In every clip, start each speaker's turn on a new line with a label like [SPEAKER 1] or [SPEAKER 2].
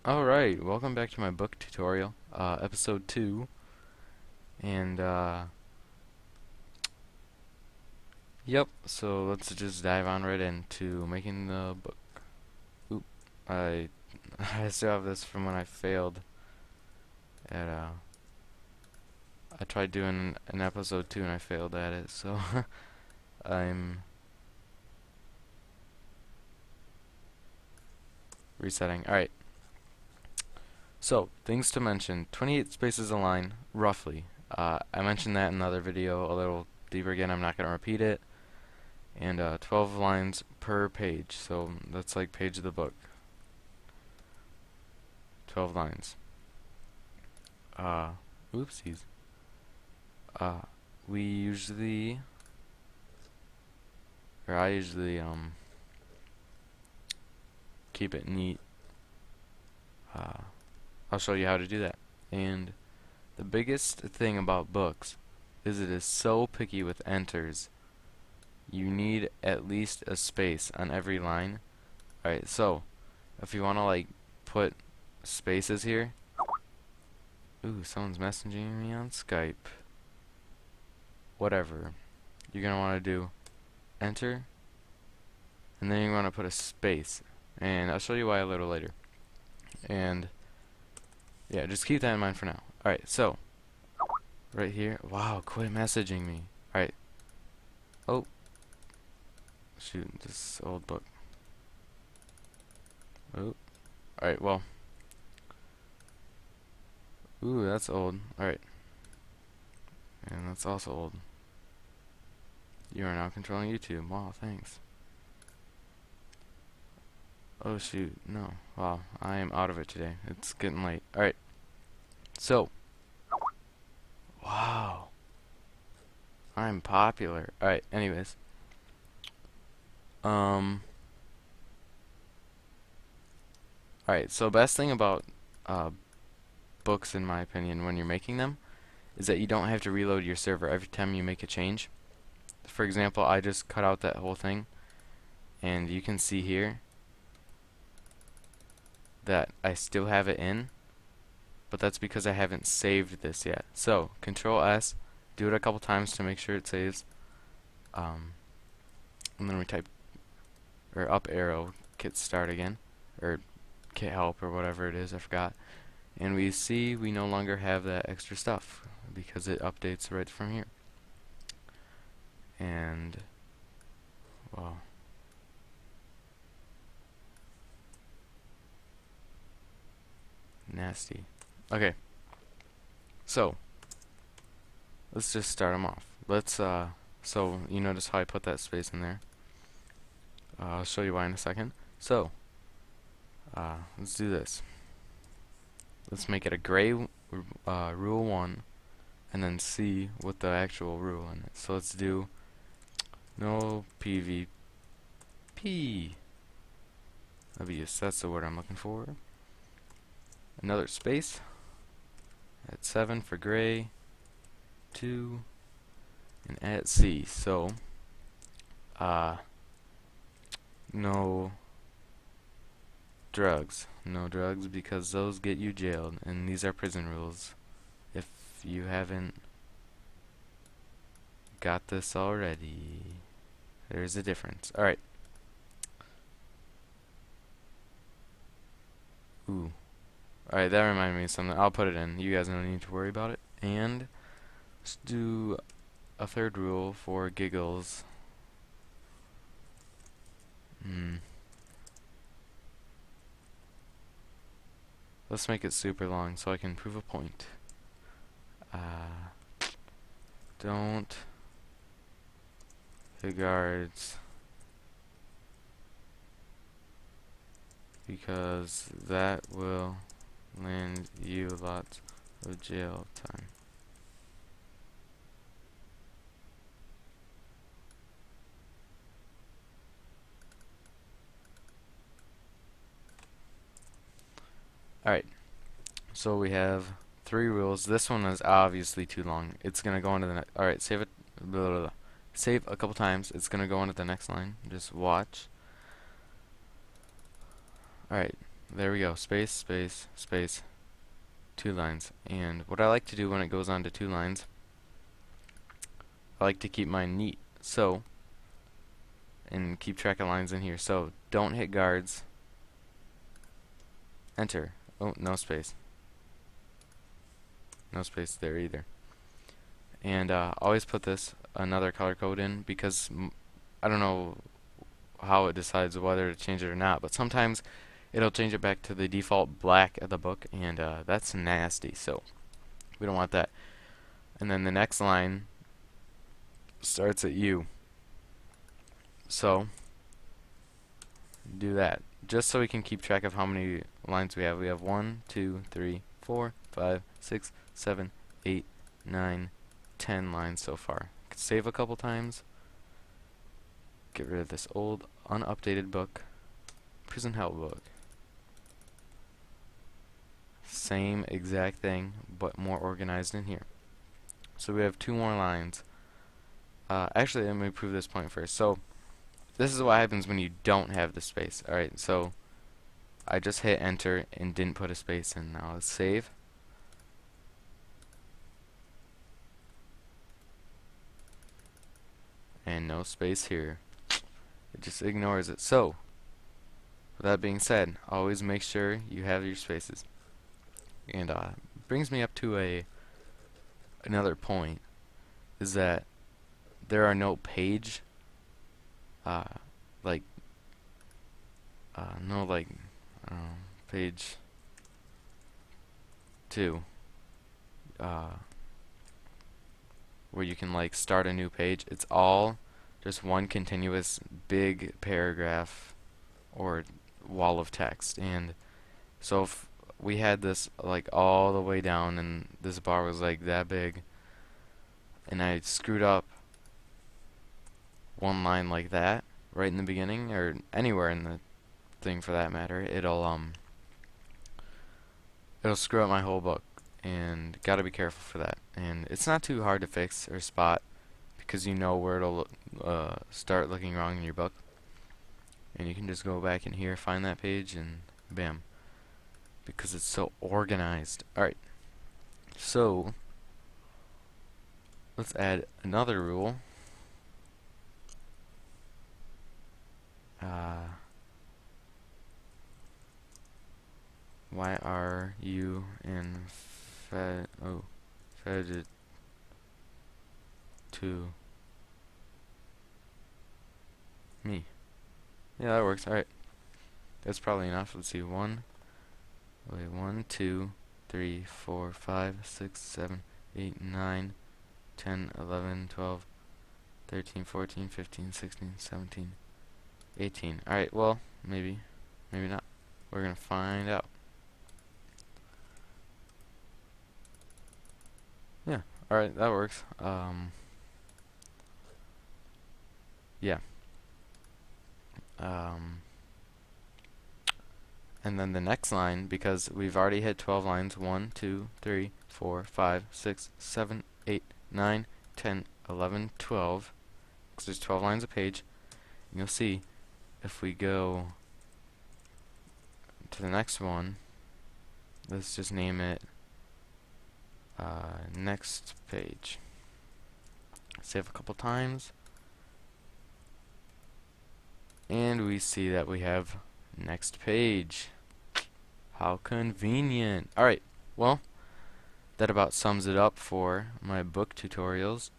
[SPEAKER 1] Alright, welcome back to my book tutorial, episode 2, and yep, so let's just dive on right into making the book. Oop, I, I still have this from when I failed at, I tried doing an episode 2 and I failed at it, so I'm resetting. Alright, so, things to mention, 28 spaces a line, roughly. I mentioned that in another video a little deeper again, I'm not going to repeat it. And 12 lines per page, so that's like page of the book. 12 lines. Oopsies. Uh, we usually, or I usually, keep it neat. Uh, I'll show you how to do that. And the biggest thing about books is it is so picky with enters. You need at least a space on every line. Alright, so if you want to like put spaces here. Ooh, someone's messaging me on Skype. Whatever. You're going to want to do enter, and then you want to put a space. And I'll show you why a little later. And yeah, just keep that in mind for now. Alright, so right here. Wow, quit messaging me. Alright. Oh. Shoot, this old book. Oh. Alright, well. Ooh, that's old. Alright. And that's also old. You are now controlling YouTube. Wow, thanks. Oh shoot, no. Wow, I am out of it today. It's getting late. Alright. So. Wow. I'm popular. Alright, anyways. Alright, so best thing about books, in my opinion, when you're making them, is that you don't have to reload your server every time you make a change. For example, I just cut out that whole thing, and you can see here that I still have it in, but that's because I haven't saved this yet. So, Control S, do it a couple times to make sure it saves, and then we type, or up arrow, hit start again, or hit help, or whatever it is, I forgot. And we see we no longer have that extra stuff because it updates right from here. And well, nasty. Okay, so let's just start them off. Let's so you notice how I put that space in there. I'll show you why in a second. So let's do this. Let's make it a gray rule 1, and then C with the actual rule in it. So let's do no PvP. Obvious, that's the word I'm looking for. Another space at 7 for gray, 2, and at C. So no drugs. No drugs because those get you jailed, and these are prison rules. If you haven't got this already, there's a difference. Alright. Ooh. Alright, that reminded me of something. I'll put it in. You guys don't need to worry about it. And let's do a third rule for giggles. Let's make it super long so I can prove a point. Don't hit guards because that will land you lots of jail time. Alright, so we have 3 rules. This one is obviously too long. It's gonna go into the next. Alright, save it. Blah, blah, blah. Save a couple times. It's gonna go into the next line. Just watch. Alright, there we go. Space, space, space, 2 lines. And what I like to do when it goes on to 2 lines, I like to keep mine neat. So, and keep track of lines in here. So, don't hit guards. Enter. Oh, no space. No space there either. And always put this another color code in because I don't know how it decides whether to change it or not, but sometimes it'll change it back to the default black of the book, and that's nasty, so we don't want that. And then the next line starts at U. So do that just so we can keep track of how many lines we have. We have 1, 2, 3, 4, 5, 6, 7, 8, 9, 10 lines so far. Could save a couple times. Get rid of this old, unupdated book. Prison Help book. Same exact thing, but more organized in here. So we have 2 more lines. Actually, let me prove this point first. So, this is what happens when you don't have the space. Alright, so I just hit enter and didn't put a space in. Now let's save. And no space here. It just ignores it. So, with that being said, always make sure you have your spaces. And brings me up to another point, is that there are no page, like, no like, page 2, where you can like start a new page. It's all just one continuous big paragraph or wall of text. And so if we had this like all the way down and this bar was like that big and I screwed up one line like that right in the beginning or anywhere in the thing for that matter, it'll screw up my whole book, and gotta be careful for that. And it's not too hard to fix or spot because you know where it'll start looking wrong in your book, and you can just go back in here, find that page, and bam, because it's so organized. Alright, so let's add another rule. Why are you fed it to me? Yeah, that works. Alright, that's probably enough. Let's see. 1, 2, 3, 4, 5, 6, 7, 8, 9, 10, 11, 12, 13, 14, 15, 16, 17, 18. Alright, well, maybe not. We're gonna find out. Yeah, alright, that works. Yeah. And then the next line, because we've already hit 12 lines, 1, 2, 3, 4, 5, 6, 7, 8, 9, 10, 11, 12, because there's 12 lines a page. And you'll see, if we go to the next one, let's just name it next page. Save a couple times, and we see that we have next page. How convenient. Alright, well, that about sums it up for my book tutorials.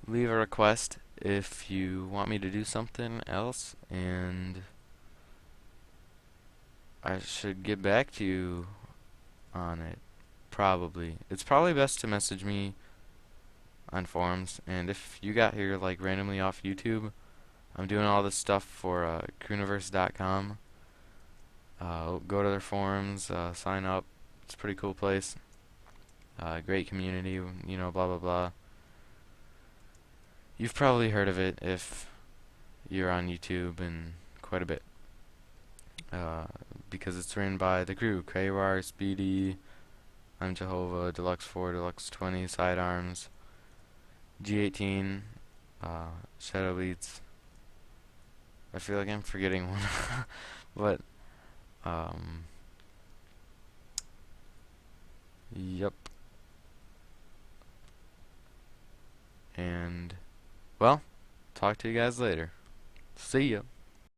[SPEAKER 1] Leave a request if you want me to do something else, and I should get back to you on it. Probably. It's probably best to message me on forums, and if you got here like randomly off YouTube, I'm doing all this stuff for Crewniverse.com. Go to their forums, sign up. It's a pretty cool place. Great community, you know, blah blah blah. You've probably heard of it if you're on YouTube, and quite a bit. Because it's ran by the crew: Kraywire, Speedy, I'm Jehovah, Deluxe 4, Deluxe 20, Sidearms, G18, Shadow Leads, I feel like I'm forgetting one. But, um, yep. And, well, talk to you guys later. See ya.